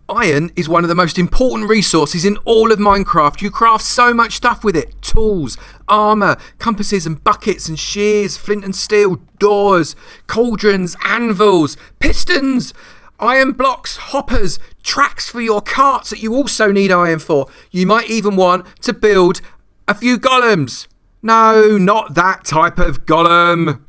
Iron is one of the most important resources in all of Minecraft. You craft so much stuff with it. Tools, armour, compasses and buckets and shears, flint and steel, doors, cauldrons, anvils, pistons, iron blocks, hoppers, tracks for your carts that you also need iron for. You might even want to build a few golems. No, not that type of golem.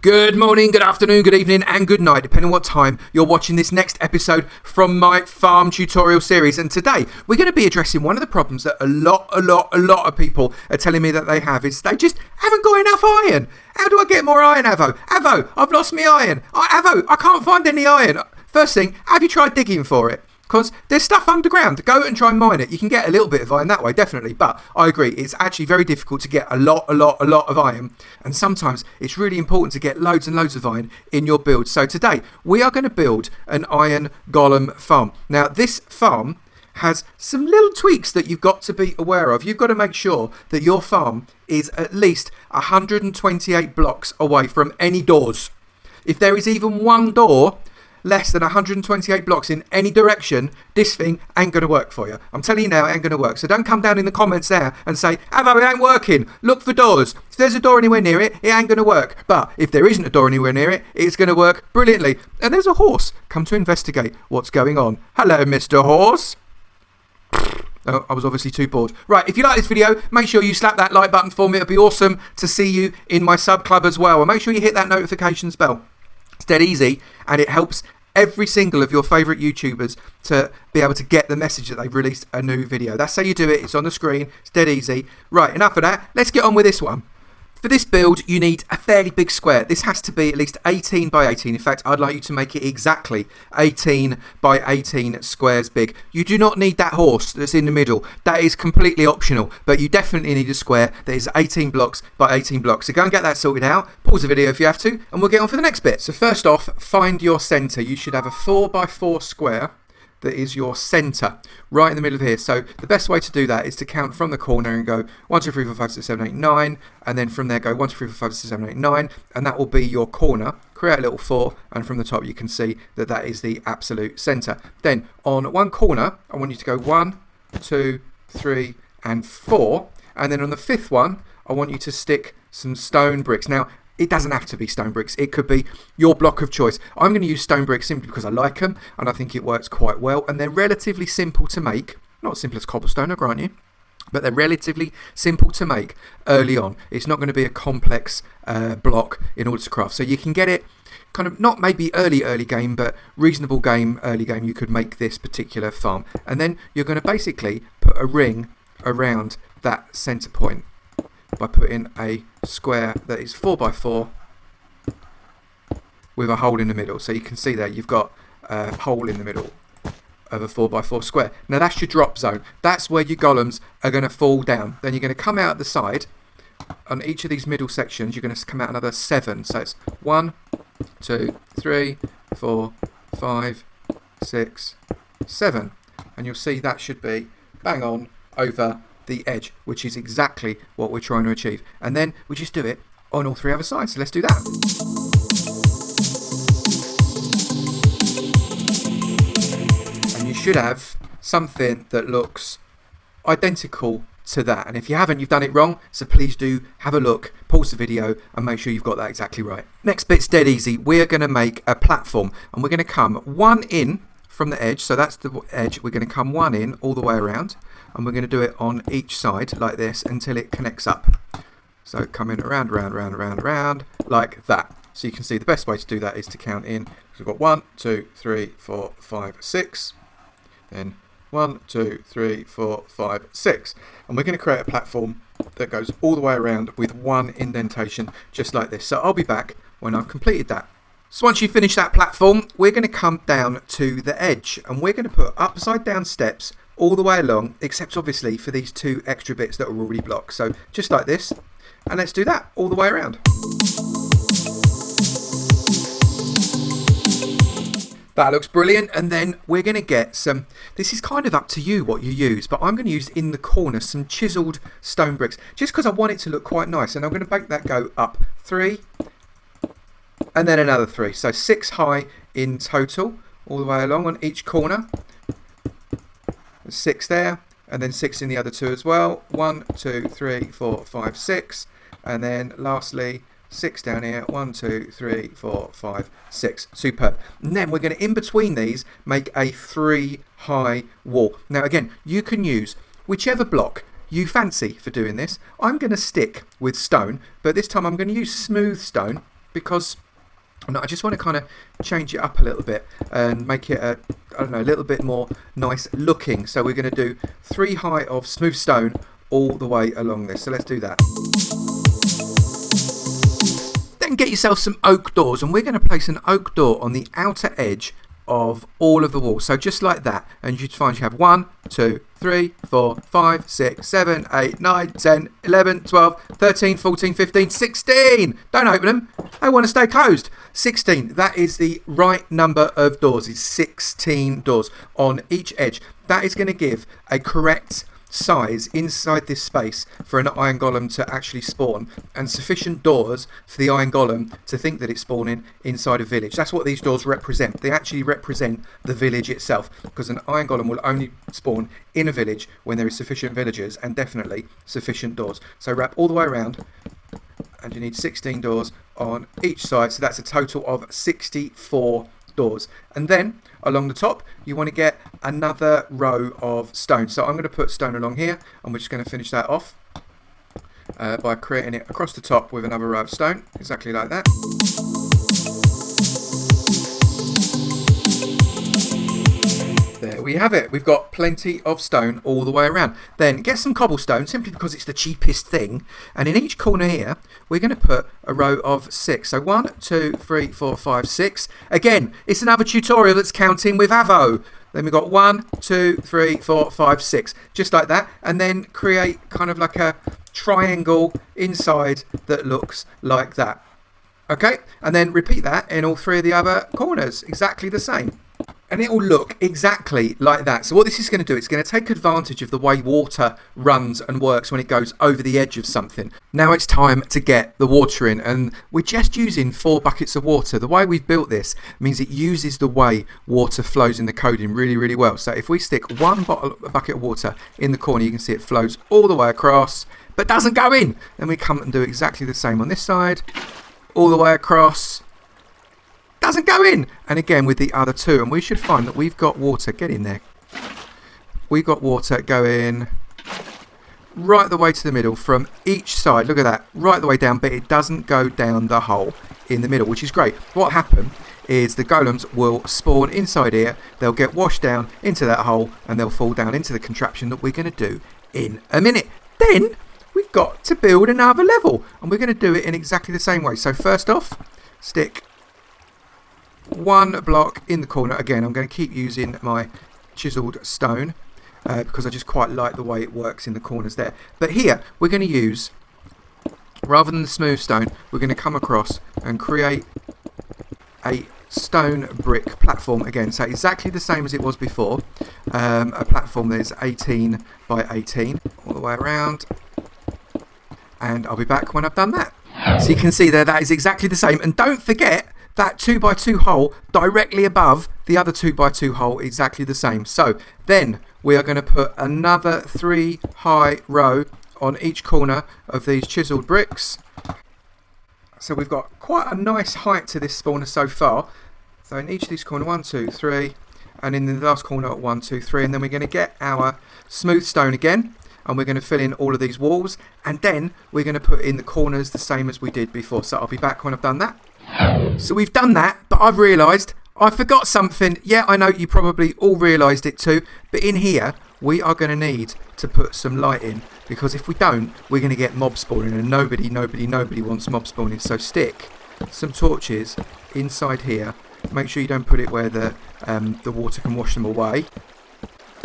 Good morning, good afternoon, good evening and good night, depending on what time you're watching this next episode from my farm tutorial series. And today we're going to be addressing one of the problems that a lot of people are telling me that they have, is they just haven't got enough iron. How do I get more iron, Avo? Avo, I've lost my iron. Avo, I can't find any iron. First thing, have you tried digging for it? Because there's stuff underground. Go and try and mine it. You can get a little bit of iron that way, definitely. But I agree, it's actually very difficult to get a lot of iron. And sometimes it's really important to get loads and loads of iron in your build. So today we are going to build an iron golem farm. Now this farm has some little tweaks that you've got to be aware of. You've got to make sure that your farm is at least 128 blocks away from any doors. If there is even one door less than 128 blocks in any direction, this thing ain't going to work for you. I'm telling you now, it ain't going to work. So don't come down in the comments there and say, Avo, it ain't working. Look for doors. If there's a door anywhere near it, it ain't going to work. But if there isn't a door anywhere near it, it's going to work brilliantly. And there's a horse come to investigate what's going on. Hello, Mr. Horse. Oh, I was obviously too bored. Right, if you like this video, make sure you slap that like button for me. It'll be awesome to see you in my sub club as well. And make sure you hit that notifications bell. It's dead easy, and it helps every single of your favourite YouTubers to be able to get the message that they've released a new video. That's how you do it. It's on the screen. It's dead easy. Right, enough of that. Let's get on with this one. For this build, you need a fairly big square. This has to be at least 18 by 18. In fact, I'd like you to make it exactly 18 by 18 squares big. You do not need that horse that's in the middle. That is completely optional, but you definitely need a square that is 18 blocks by 18 blocks. So go and get that sorted out. Pause the video if you have to, and we'll get on for the next bit. So first off, find your centre. You should have a 4 by 4 square that is your centre right in the middle of here. So the best way to do that is to count from the corner and go 1, 2, 3, 4, 5, 6, 7, 8, 9, and then from there go 1, 2, 3, 4, 5, 6, 7, 8, 9, and that will be your corner. Create a little 4, and from the top you can see that that is the absolute centre. Then on one corner, I want you to go 1, 2, 3, and 4, and then on the fifth one, I want you to stick some stone bricks. Now, it doesn't have to be stone bricks. It could be your block of choice. I'm going to use stone bricks simply because I like them and I think it works quite well. And they're relatively simple to make. Not as simple as cobblestone, I grant you. But they're relatively simple to make early on. It's not going to be a complex block in order to craft. So you can get it kind of not maybe early game, but reasonable game, early game. You could make this particular farm. And then you're going to basically put a ring around that centre point by putting a square that is 4 by 4 with a hole in the middle. So you can see there you've got a hole in the middle of a 4 by 4 square. Now that's your drop zone. That's where your golems are going to fall down. Then you're going to come out the side. On each of these middle sections you're going to come out another 7. So it's 1, 2, 3, 4, 5, 6, 7. And you'll see that should be bang on over the edge, which is exactly what we're trying to achieve. And then we just do it on all 3 other sides. So let's do that. And you should have something that looks identical to that. And if you haven't, you've done it wrong. So please do have a look, pause the video and make sure you've got that exactly right. Next bit's dead easy. We're going to make a platform and we're going to come 1 in from the edge. So that's the edge. We're going to come 1 in all the way around. And we're going to do it on each side like this until it connects up. So coming around like that. So you can see the best way to do that is to count in. So we've got 1, 2, 3, 4, 5, 6. Then 1, 2, 3, 4, 5, 6. And we're going to create a platform that goes all the way around with 1 indentation just like this. So I'll be back when I've completed that. So once you finish that platform, we're going to come down to the edge and we're going to put upside down steps all the way along, except obviously for these 2 extra bits that are already blocked. So just like this, and let's do that all the way around. That looks brilliant. And then we're going to get some, this is kind of up to you what you use, but I'm going to use in the corner some chiseled stone bricks just because I want it to look quite nice. And I'm going to make that go up 3, and then another 3. So 6 high in total, all the way along on each corner. 6 there, and then 6 in the other 2 as well. 1, 2, 3, 4, 5, 6, and then lastly 6 down here. 1, 2, 3, 4, 5, 6. Superb. And then we're going to, in between these, make a 3 high wall. Now again, you can use whichever block you fancy for doing this. I'm going to stick with stone, but this time I'm going to use smooth stone because I just want to kind of change it up a little bit and make it a little bit more nice looking. So we're going to do 3 high of smooth stone all the way along this. So let's do that. Then get yourself some oak doors, and we're going to place an oak door on the outer edge of all of the walls. So just like that, and you find you have 1, 2, 3, 4, 5, 6, 7, 8, 9, 10, 11, 12, 13, 14, 15, 16. Don't open them. They want to stay closed. 16. That is the right number of doors. It's 16 doors on each edge. That is going to give a correct size inside this space for an iron golem to actually spawn, and sufficient doors for the iron golem to think that it's spawning inside a village. That's what these doors represent. They actually represent the village itself, because an iron golem will only spawn in a village when there is sufficient villagers and definitely sufficient doors. So wrap all the way around, and you need 16 doors on each side, so that's a total of 64 doors. And then along the top you want to get another row of stone. So I'm going to put stone along here, and we're just going to finish that off by creating it across the top with another row of stone, exactly like that. There we have it. We've got plenty of stone all the way around. Then get some cobblestone, simply because it's the cheapest thing, and in each corner here we're going to put a row of 6. So 1, 2, 3, 4, 5, 6. Again, it's another tutorial that's counting with Avo. Then we've got 1, 2, 3, 4, 5, 6, just like that, and then create kind of like a triangle inside that looks like that. Okay, and then repeat that in all 3 of the other corners, exactly the same. And it will look exactly like that. So what this is going to do, it's going to take advantage of the way water runs and works when it goes over the edge of something. Now it's time to get the water in, and we're just using 4 buckets of water. The way we've built this means it uses the way water flows in the coding really, really well. So if we stick one bucket of water in the corner, you can see it flows all the way across, but doesn't go in. Then we come and do exactly the same on this side, all the way across. Doesn't go in, and again with the other 2, and we should find that we've got water. Get in there. We've got water going right the way to the middle from each side. Look at that, right the way down, but it doesn't go down the hole in the middle, which is great. What happened is the golems will spawn inside here, they'll get washed down into that hole, and they'll fall down into the contraption that we're going to do in a minute. Then we've got to build another level, and we're going to do it in exactly the same way. So first off, stick 1 block in the corner. Again, I'm going to keep using my chiseled stone because I just quite like the way it works in the corners there. But here we're going to use, rather than the smooth stone, we're going to come across and create a stone brick platform again. So exactly the same as it was before. A platform that is 18 by 18 all the way around. And I'll be back when I've done that. So you can see there, that is exactly the same. And don't forget that 2x2 hole directly above the other 2x2 hole, exactly the same. So then we are going to put another 3 high row on each corner of these chiseled bricks. So we've got quite a nice height to this spawner so far. So in each of these corners, 1, 2, 3, and in the last corner, 1, 2, 3, and then we're going to get our smooth stone again, and we're going to fill in all of these walls, and then we're going to put in the corners the same as we did before. So I'll be back when I've done that. So we've done that, but I've realised I forgot something. Yeah, I know you probably all realised it too, but in here we are going to need to put some light in, because if we don't, we're going to get mob spawning, and nobody wants mob spawning. So stick some torches inside here. Make sure you don't put it where the water can wash them away.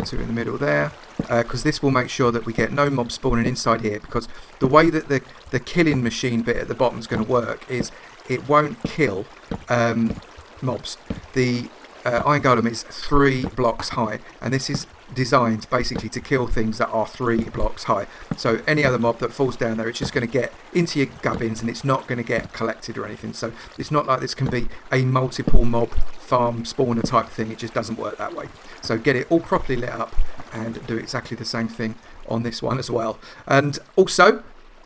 2 in the middle there, because this will make sure that we get no mob spawning inside here, because the way that the killing machine bit at the bottom is going to work is it won't kill mobs. The Iron Golem is 3 blocks high, and this is designed basically to kill things that are 3 blocks high. So any other mob that falls down there, it's just going to get into your gubbins and it's not going to get collected or anything. So it's not like this can be a multiple mob farm spawner type thing. It just doesn't work that way. So get it all properly lit up and do exactly the same thing on this one as well. And also,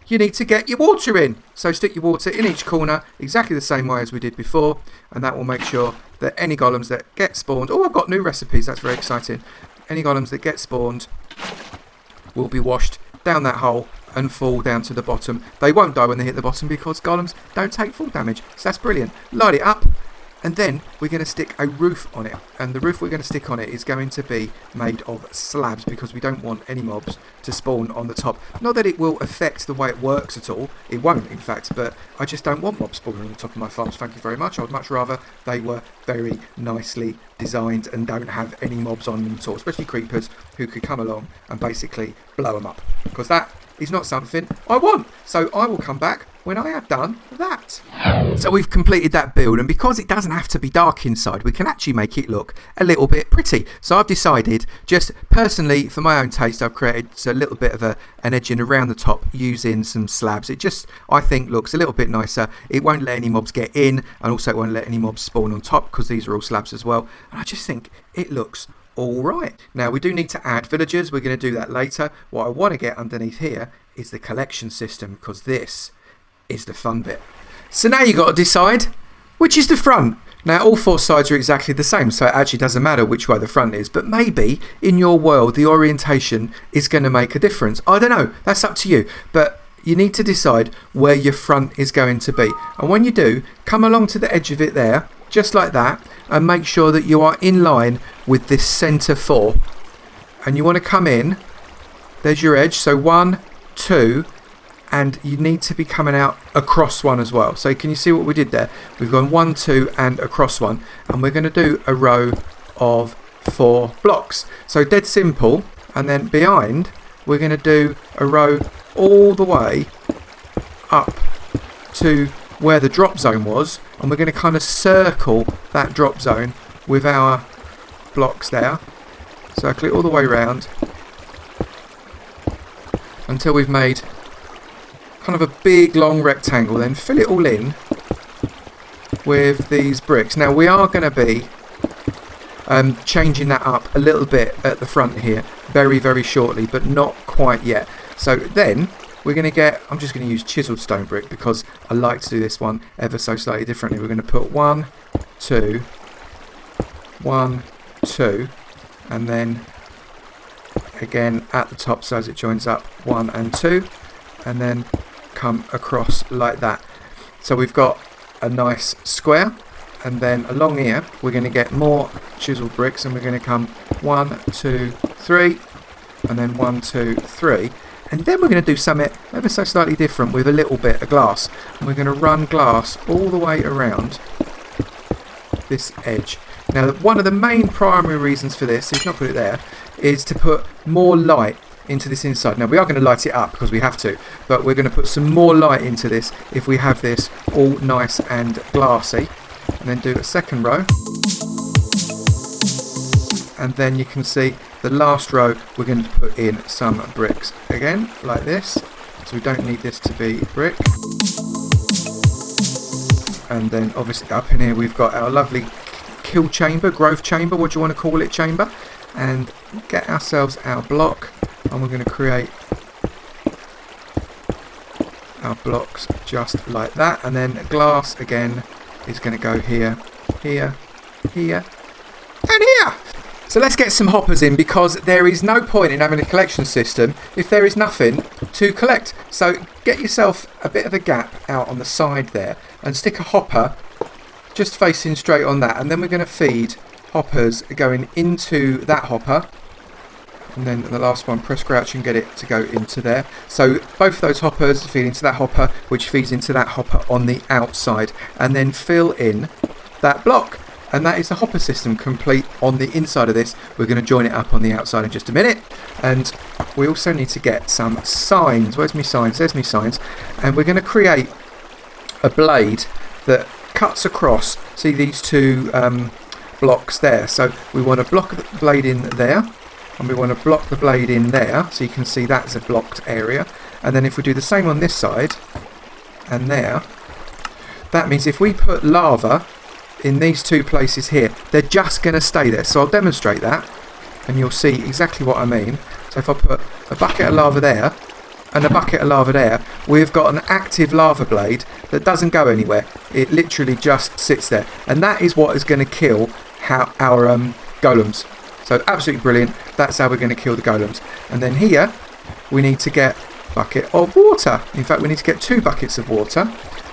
you need to get your water in. So stick your water in each corner exactly the same way as we did before, and that will make sure that any golems that get spawned, oh, I've got new recipes, that's very exciting. Any golems that get spawned will be washed down that hole and fall down to the bottom. They won't die when they hit the bottom because golems don't take full damage. So that's brilliant. Light it up, and then we're going to stick a roof on it. And the roof we're going to stick on it is going to be made of slabs because we don't want any mobs to spawn on the top. Not that it will affect the way it works at all. It won't, in fact, but I just don't want mobs spawning on the top of my farms. Thank you very much. I would much rather they were very nicely designed and don't have any mobs on them at all, especially creepers who could come along and basically blow them up, because that is not something I want. So I will come back when I have done that. So we've completed that build, and because it doesn't have to be dark inside, we can actually make it look a little bit pretty. So I've decided, just personally for my own taste, I've created a little bit of an edging around the top using some slabs. It just, I think, looks a little bit nicer. It won't let any mobs get in, and also it won't let any mobs spawn on top because these are all slabs as well. And I just think it looks alright. Now we do need to add villagers. We're going to do that later. What I want to get underneath here is the collection system, because this is the fun bit. So now you've got to decide which is the front. Now all 4 sides are exactly the same, so it actually doesn't matter which way the front is, but maybe in your world the orientation is going to make a difference. I don't know, that's up to you, but you need to decide where your front is going to be. And when you do, come along to the edge of it there, just like that, and make sure that you are in line with this centre 4. And you want to come in, there's your edge, so 1, 2, and you need to be coming out across one as well. So can you see what we did there? We've gone 1, 2 and across one, and we're going to do a row of 4 blocks. So dead simple. And then behind we're going to do a row all the way up to where the drop zone was, and we're going to kind of circle that drop zone with our blocks there. Circle it all the way around until we've made kind of a big long rectangle. Then fill it all in with these bricks. Now we are going to be changing that up a little bit at the front here very, very shortly, but not quite yet. So then we're going to get, I'm just going to use chiseled stone brick because I like to do this one ever so slightly differently. We're going to put 1, 2, 1, 2, and then again at the top so as it joins up 1 and 2, and then come across like that. So we've got a nice square, and then along here we're going to get more chiseled bricks, and we're going to come 1, 2, 3, and then 1, 2, 3, and then we're going to do something ever so slightly different with a little bit of glass, and we're going to run glass all the way around this edge. Now one of the main primary reasons for this, if not put it there, is to put more light into this inside. Now we are going to light it up because we have to, but we're going to put some more light into this if we have this all nice and glassy. And then do a second row, and then you can see the last row we're going to put in some bricks again like this, so we don't need this to be brick. And then obviously up in here we've got our lovely kill chamber, growth chamber, what do you want to call it, chamber, and get ourselves our block, and we're going to create our blocks just like that. And then glass again is going to go here, here, here, and here. So let's get some hoppers in, because there is no point in having a collection system if there is nothing to collect. So get yourself a bit of a gap out on the side there and stick a hopper just facing straight on that, and then we're going to feed hoppers going into that hopper, and then the last one, press crouch and get it to go into there. So both of those hoppers feed into that hopper, which feeds into that hopper on the outside, and then fill in that block. And that is the hopper system complete on the inside of this. We're going to join it up on the outside in just a minute. And we also need to get some signs. Where's my signs? There's my signs. And we're going to create a blade that cuts across, see these two blocks there. So we want a block of the blade in there, and we want to block the blade in there, so you can see that's a blocked area. And then if we do the same on this side and there, that means if we put lava in these two places here, they're just going to stay there. So I'll demonstrate that and you'll see exactly what I mean. So if I put a bucket of lava there and a bucket of lava there, we've got an active lava blade that doesn't go anywhere. It literally just sits there, and that is what is going to kill our golems. So absolutely brilliant. That's how we're going to kill the golems. And then here we need to get a bucket of water. In fact, we need to get 2 buckets of water.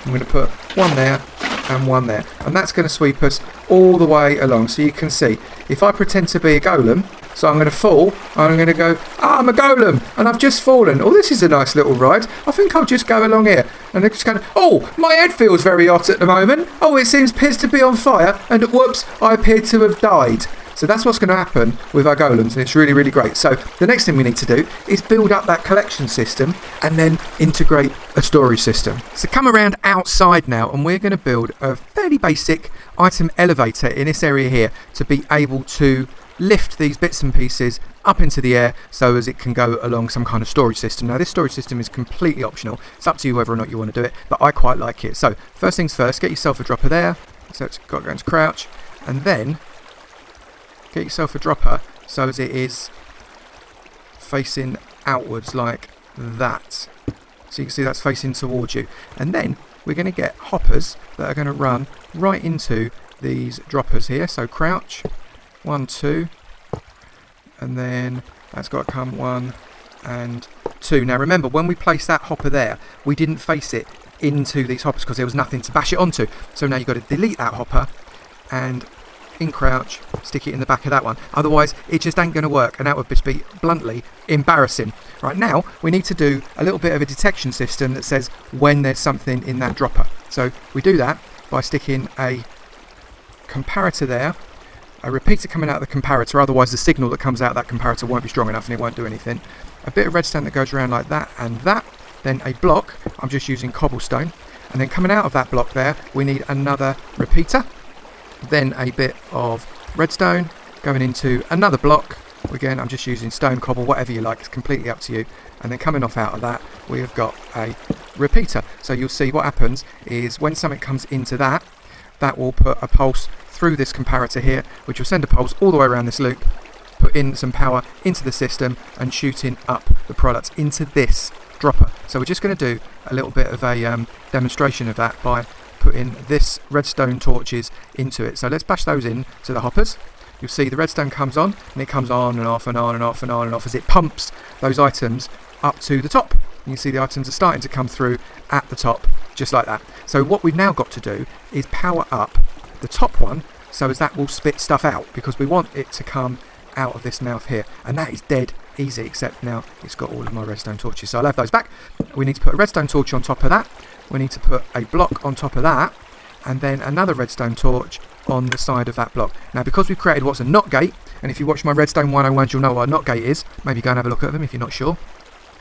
I'm going to put one there and one there, and that's going to sweep us all the way along. So you can see, if I pretend to be a golem, so I'm going to fall, and I'm going to go, I'm a golem, and I've just fallen. Oh, this is a nice little ride. I think I'll just go along here. And it's kind of, oh, my head feels very hot at the moment. Oh, it appears to be on fire, and whoops, I appear to have died. So that's what's going to happen with our golems, and it's really, really great. So the next thing we need to do is build up that collection system and then integrate a storage system. So come around outside now, and we're going to build a fairly basic item elevator in this area here to be able to lift these bits and pieces up into the air so as it can go along some kind of storage system. Now this storage system is completely optional. It's up to you whether or not you want to do it, but I quite like it. So first things first, get yourself a dropper there. So it's got to go into crouch, and then get yourself a dropper so as it is facing outwards like that. So you can see that's facing towards you. And then we're going to get hoppers that are going to run right into these droppers here. So crouch, 1, 2, and then that's got to come 1 and 2. Now remember, when we placed that hopper there, we didn't face it into these hoppers because there was nothing to bash it onto. So now you've got to delete that hopper and in crouch, stick it in the back of that one. Otherwise, it just ain't going to work, and that would just be bluntly embarrassing. Right now, we need to do a little bit of a detection system that says when there's something in that dropper. So we do that by sticking a comparator there, a repeater coming out of the comparator, otherwise the signal that comes out of that comparator won't be strong enough and it won't do anything. A bit of redstone that goes around like that and that. Then a block, I'm just using cobblestone. And then coming out of that block there, we need another repeater. Then a bit of redstone going into another block. Again, I'm just using stone, cobble, whatever you like. It's completely up to you. And then coming off out of that, we have got a repeater. So you'll see what happens is when something comes into that, that will put a pulse through this comparator here, which will send a pulse all the way around this loop, put in some power into the system and shooting up the products into this dropper. So we're just going to do a little bit of a demonstration of that by putting this redstone torches into it. So let's bash those in to the hoppers. You'll see the redstone comes on, and it comes on and off and on and off and on and off as it pumps those items up to the top. You can see the items are starting to come through at the top, just like that. So what we've now got to do is power up the top one so as that will spit stuff out, because we want it to come out of this mouth here, and that is dead easy, except now it's got all of my redstone torches. So I'll have those back. We need to put a redstone torch on top of that. We need to put a block on top of that, and then another redstone torch on the side of that block. Now, because we've created what's a NOT gate, and if you watch my Redstone 101, you'll know what a NOT gate is. Maybe go and have a look at them if you're not sure.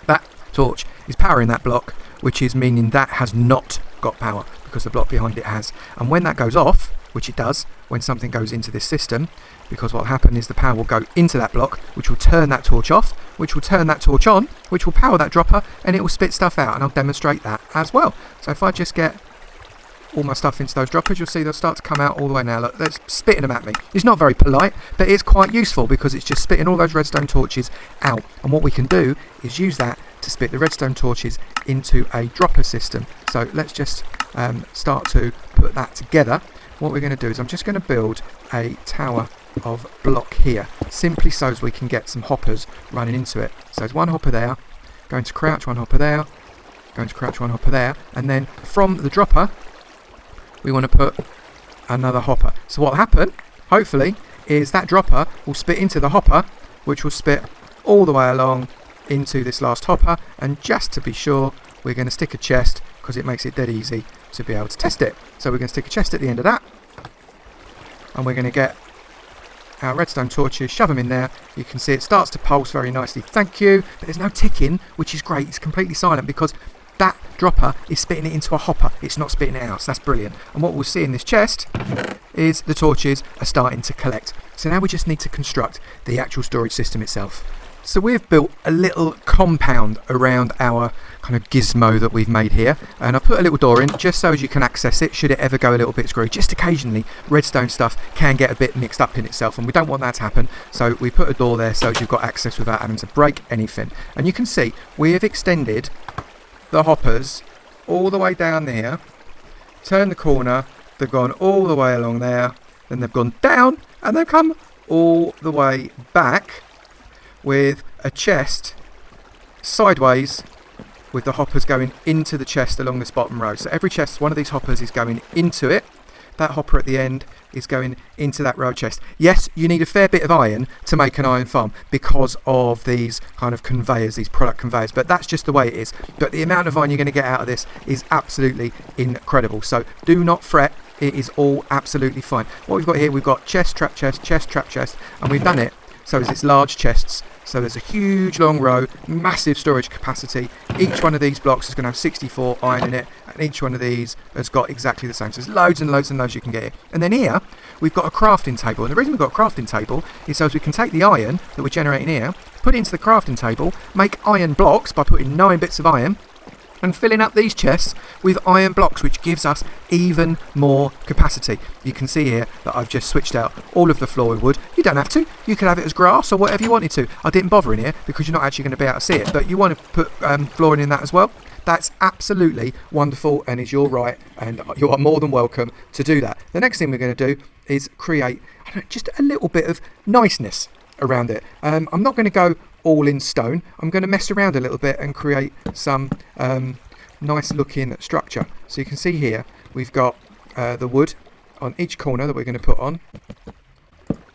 That torch is powering that block, which is meaning that has not got power because the block behind it has. And when that goes off, which it does when something goes into this system, because what will happen is the power will go into that block, which will turn that torch off, which will turn that torch on, which will power that dropper, and it will spit stuff out, and I'll demonstrate that as well. So if I just get all my stuff into those droppers, you'll see they'll start to come out all the way now. Look, they're spitting them at me. It's not very polite, but it's quite useful because it's just spitting all those redstone torches out. And what we can do is use that to spit the redstone torches into a dropper system. So let's just start to put that together. What we're going to do is I'm just going to build a tower of block here, simply so as we can get some hoppers running into it. So there's one hopper there, going to crouch, one hopper there, going to crouch, one hopper there, and then from the dropper we want to put another hopper. So what will happen, hopefully, is that dropper will spit into the hopper, which will spit all the way along into this last hopper. And just to be sure, we're going to stick a chest, because it makes it dead easy to be able to test it. So we're going to stick a chest at the end of that, and we're going to get our redstone torches, shove them in there. You can see it starts to pulse very nicely. Thank you. But there's no ticking, which is great. It's completely silent because that dropper is spitting it into a hopper. It's not spitting it out, so that's brilliant. And what we'll see in this chest is the torches are starting to collect. So now we just need to construct the actual storage system itself. So we've built a little compound around our kind of gizmo that we've made here, and I put a little door in just so as you can access it should it ever go a little bit screwy. Just occasionally redstone stuff can get a bit mixed up in itself, and we don't want that to happen, so we put a door there so as you've got access without having to break anything. And you can see we have extended the hoppers all the way down there, turn the corner, they've gone all the way along there, then they've gone down and they've come all the way back with a chest sideways, with the hoppers going into the chest along this bottom row. So every chest, one of these hoppers is going into it. That hopper at the end is going into that row chest. Yes, you need a fair bit of iron to make an iron farm because of these kind of conveyors, these product conveyors, but that's just the way it is. But the amount of iron you're going to get out of this is absolutely incredible. So do not fret, it is all absolutely fine. What we've got here, we've got chest, trap chest, and we've done it so it's large chests. So there's a huge long row, massive storage capacity. Each one of these blocks is going to have 64 iron in it, and each one of these has got exactly the same. So there's loads and loads and loads you can get here. And then here, we've got a crafting table. And the reason we've got a crafting table is so as we can take the iron that we're generating here, put it into the crafting table, make iron blocks by putting 9 bits of iron, and filling up these chests with iron blocks, which gives us even more capacity. You can see here that I've just switched out all of the floor with wood. You don't have to. You could have it as grass or whatever you wanted to. I didn't bother in here because you're not actually going to be able to see it, but you want to put flooring in that as well. That's absolutely wonderful and is your right, and you are more than welcome to do that. The next thing we're going to do is create just a little bit of niceness around it. I'm not going to go all in stone. I'm going to mess around a little bit and create some nice looking structure. So you can see here we've got the wood on each corner that we're going to put on,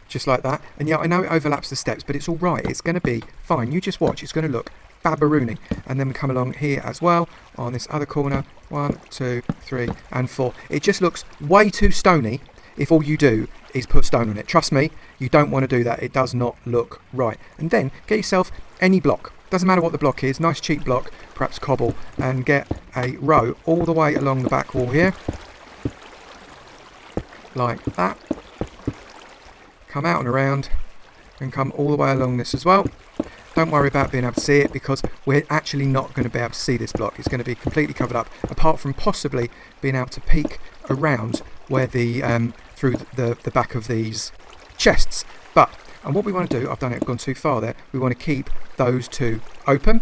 just like that. And yeah, I know it overlaps the steps, but it's all right. It's going to be fine. You just watch. It's going to look babarooning. And then we come along here as well on this other corner. 1, 2, 3 and 4. It just looks way too stony if all you do is put stone on it. Trust me, you don't want to do that. It does not look right. And then get yourself any block. Doesn't matter what the block is. Nice cheap block, perhaps cobble, and get a row all the way along the back wall here. Like that. Come out and around and come all the way along this as well. Don't worry about being able to see it because we're actually not going to be able to see this block. It's going to be completely covered up, apart from possibly being able to peek around where the through the back of these chests. And what we want to do, I've gone too far there. We want to keep those two open,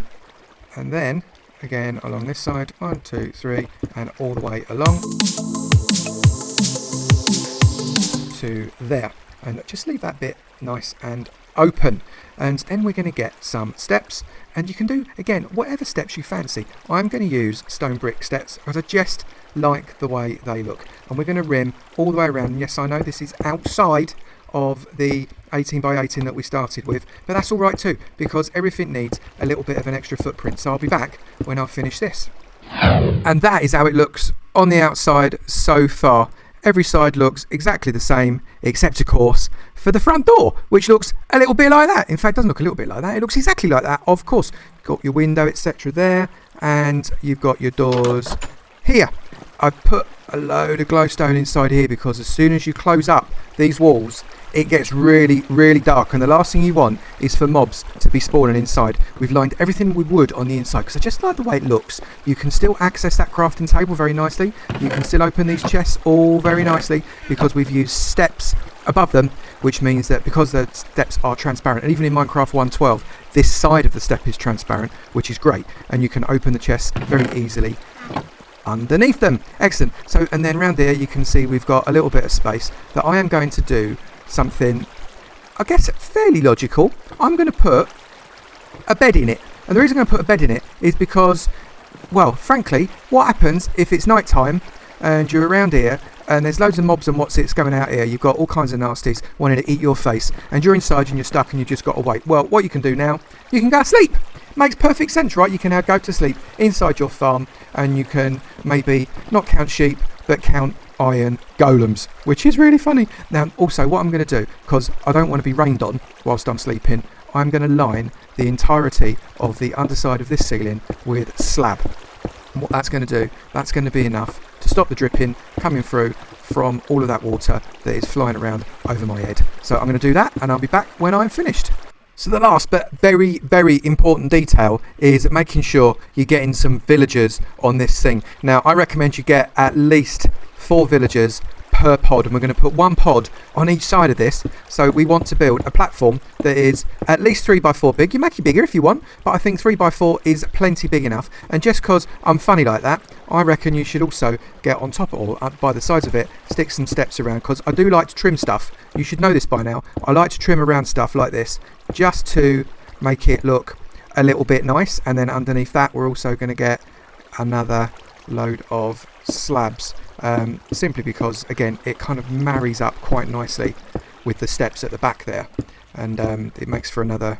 and then again along this side, 1, 2, 3, and all the way along to there, and just leave that bit nice and open. And then we're going to get some steps, and you can do again whatever steps you fancy. I'm going to use stone brick steps because I just like the way they look, and we're going to rim all the way around. And yes, I know this is outside of the 18 by 18 that we started with, but that's all right too because everything needs a little bit of an extra footprint. So I'll be back when I've finished this. And that is how it looks on the outside so far. Every side looks exactly the same, except of course for the front door, which looks a little bit like that. In fact, it doesn't look a little bit like that. It looks exactly like that. Of course, you've got your window, etc. there, and you've got your doors here. I've put a load of glowstone inside here because as soon as you close up these walls, it gets really, really dark, and the last thing you want is for mobs to be spawning inside. We've lined everything with wood on the inside because I just like the way it looks. You can still access that crafting table very nicely. You can still open these chests all very nicely because we've used steps above them, which means that because the steps are transparent, and even in Minecraft 1.12, this side of the step is transparent, which is great, and you can open the chests very easily underneath them. Excellent. So, and then around here you can see we've got a little bit of space that I am going to do something, I guess, fairly logical. I'm going to put a bed in it, and the reason I'm going to put a bed in it is because, well, frankly, what happens if it's night time and you're around here and there's loads of mobs and what's it's going out here, you've got all kinds of nasties wanting to eat your face, and you're inside and you're stuck and you've just got to wait. Well, what you can do now, you can go to sleep. Makes perfect sense, right? You can now go to sleep inside your farm, and you can maybe not count sheep but count iron golems, which is really funny. Now also what I'm going to do, because I don't want to be rained on whilst I'm sleeping, I'm going to line the entirety of the underside of this ceiling with slab. And what that's going to do, that's going to be enough to stop the dripping coming through from all of that water that is flying around over my head. So I'm going to do that, and I'll be back when I'm finished. So the last but very, very important detail is making sure you're getting some villagers on this thing. Now, I recommend you get at least 4 villagers per pod, and we're going to put 1 pod on each side of this. So we want to build a platform that is at least 3x4 big. You make it bigger if you want, but I think 3x4 is plenty big enough. And just because I'm funny like that, I reckon you should also get on top of it, or up by the sides of it, stick some steps around, because I do like to trim stuff. You should know this by now. I like to trim around stuff like this just to make it look a little bit nice. And then underneath that, we're also going to get another load of slabs. Simply because, again, it kind of marries up quite nicely with the steps at the back there, and it makes for another,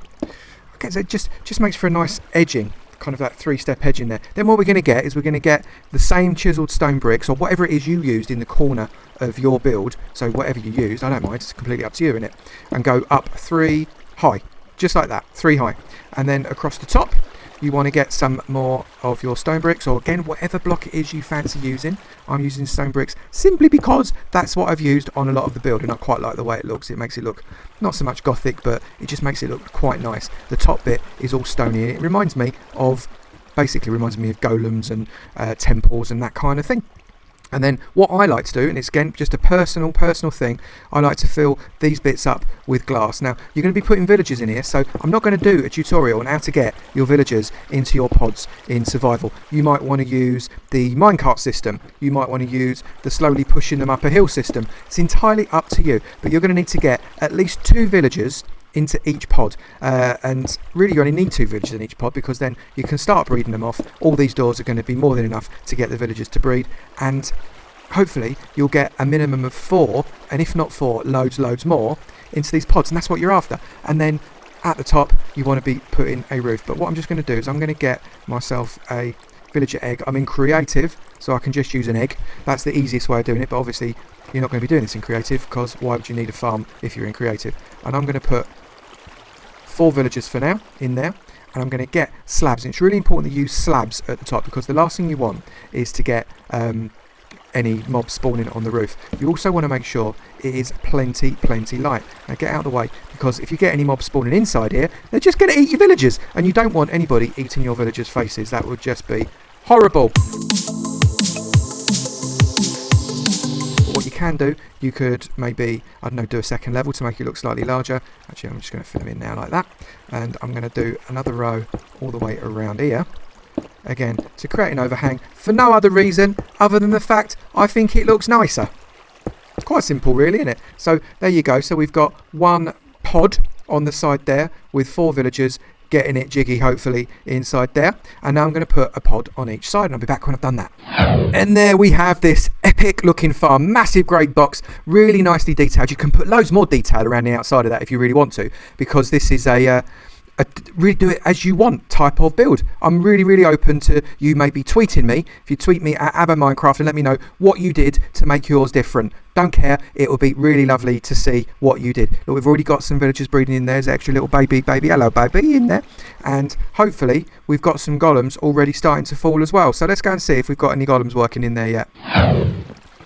okay, so it just makes for a nice edging, kind of that 3-step edging there. Then what we're going to get is we're going to get the same chiseled stone bricks, or whatever it is you used in the corner of your build, so whatever you used, I don't mind, it's completely up to you, innit, and go up 3 high, just like that, 3 high, and then across the top you want to get some more of your stone bricks, or again, whatever block it is you fancy using. I'm using stone bricks simply because that's what I've used on a lot of the build, and I quite like the way it looks. It makes it look not so much gothic, but it just makes it look quite nice. The top bit is all stony, and it reminds me of golems and temples and that kind of thing. And then what I like to do, and it's again just a personal thing, I like to fill these bits up with glass. Now, you're going to be putting villagers in here, so I'm not going to do a tutorial on how to get your villagers into your pods in survival. You might want to use the minecart system. You might want to use the slowly pushing them up a hill system. It's entirely up to you, but you're going to need to get at least 2 villagers into each pod, and really you only need 2 villagers in each pod, because then you can start breeding them off. All these doors are going to be more than enough to get the villagers to breed, and hopefully you'll get a minimum of 4, and if not 4, loads more into these pods, and that's what you're after. And then at the top you want to be putting a roof. But what I'm just going to do is I'm going to get myself a villager egg. I'm in creative, so I can just use an egg. That's the easiest way of doing it, but obviously you're not going to be doing this in creative, because why would you need a farm if you're in creative? And I'm going to put 4 villagers for now in there, and I'm going to get slabs. And it's really important to use slabs at the top, because the last thing you want is to get any mobs spawning on the roof. You also want to make sure it is plenty light. Now get out of the way, because if you get any mobs spawning inside here, they're just going to eat your villagers, and you don't want anybody eating your villagers' faces. That would just be horrible. What you can do, you could maybe, I don't know, do a second level to make it look slightly larger. Actually, I'm just going to fill them in now like that, and I'm going to do another row all the way around here, again to create an overhang for no other reason other than the fact I think it looks nicer. It's quite simple really, isn't it? So there you go. So we've got 1 pod on the side there with 4 villagers getting it jiggy, hopefully, inside there. And now I'm going to put a pod on each side, and I'll be back when I've done that. And there we have this epic looking farm, massive grey box, really nicely detailed. You can put loads more detail around the outside of that if you really want to, because this is a really do it as you want type of build. I'm really open to you maybe tweeting me. If you tweet me at Avomance and let me know what you did to make yours different, don't care, it will be really lovely to see what you did. Look, we've already got some villagers breeding in there. There's extra little baby, hello baby, in there, and hopefully we've got some golems already starting to fall as well. So let's go and see if we've got any golems working in there yet.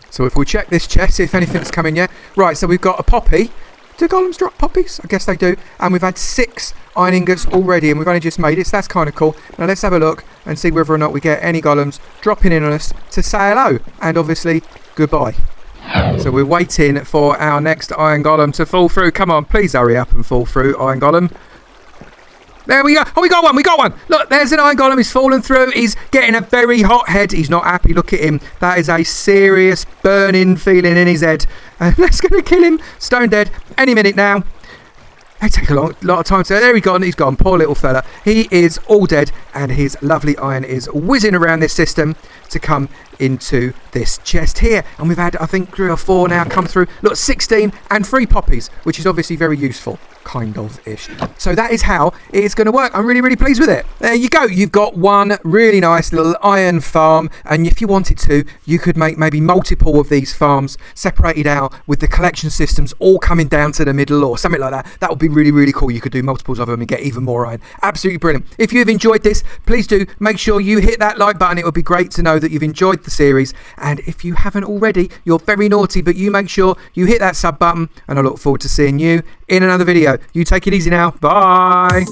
So if we check this chest, see if anything's coming yet. Right, so we've got a poppy. Do golems drop poppies? I guess they do. And we've had 6 iron ingots already, and we've only just made it, so that's kind of cool. Now let's have a look and see whether or not we get any golems dropping in on us to say hello, and obviously goodbye. So we're waiting for our next iron golem to fall through. Come on, please hurry up and fall through, iron golem. There we go. Oh, we got one. Look, there's an iron golem. He's fallen through. He's getting a very hot head. He's not happy. Look at him. That is a serious burning feeling in his head. And that's going to kill him. Stone dead any minute now. They take a lot of time to... There he's gone. Poor little fella. He is all dead, and his lovely iron is whizzing around this system to come into this chest here. And we've had, I think, 3 or 4 now come through. Look, 16 and 3 poppies, which is obviously very useful. Kind of-ish. So that is how it is going to work. I'm really pleased with it. There you go. You've got one really nice little iron farm, and if you wanted to, you could make maybe multiple of these farms separated out with the collection systems all coming down to the middle or something like that. That would be really cool. You could do multiples of them and get even more iron. Absolutely brilliant. If you've enjoyed this, please do make sure you hit that like button. It would be great to know know that you've enjoyed the series. And if you haven't already, you're very naughty, but you make sure you hit that sub button, and I look forward to seeing you in another video. You take it easy now. Bye.